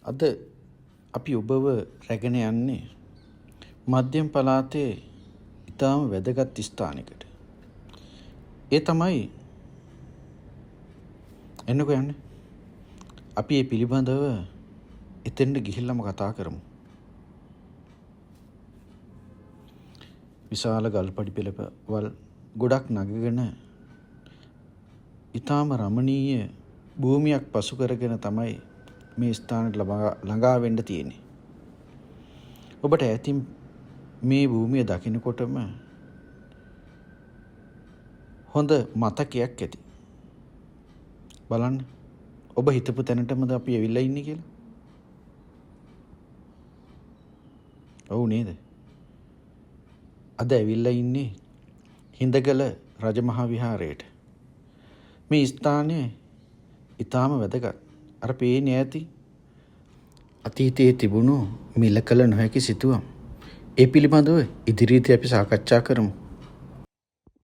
අද අපි ඔබව රැගෙන යන්නේ මධ්‍යම පළාතේ ඉතාම වැදගත් ස්ථානයකට. ඒ තමයි එන්නකෝ යන්නේ. අපි මේ පිළිබඳව එතෙන්ට ගිහිල්ලාම කතා කරමු. විශාල ගල්පඩි පෙළවල් ගොඩක් නගගෙන ඉතාම රමණීය භූමියක් පසු කරගෙන තමයි මේ ස්ථානට ළඟා වෙන්න තියෙන්නේ. ඔබට ඈතින් මේ භූමිය දකිනකොටම හොඳ මතකයක් ඇති. බලන්න ඔබ හිතපු තැනටමද අපි ඇවිල්ලා ඉන්නේ කියලා? ඔව් නේද? අද ඇවිල්ලා ඉන්නේ හිඳගල රජමහා විහාරයට. මේ ස්ථානය ඊටාම වැදගත්. අර පේන්නේ ඇති අතීතයේ තිබුණු මිල කළ නොහැකි සිතුවම්. ඒ පිළිබඳව ඉදිරියේදී අපි සාකච්ඡා කරමු.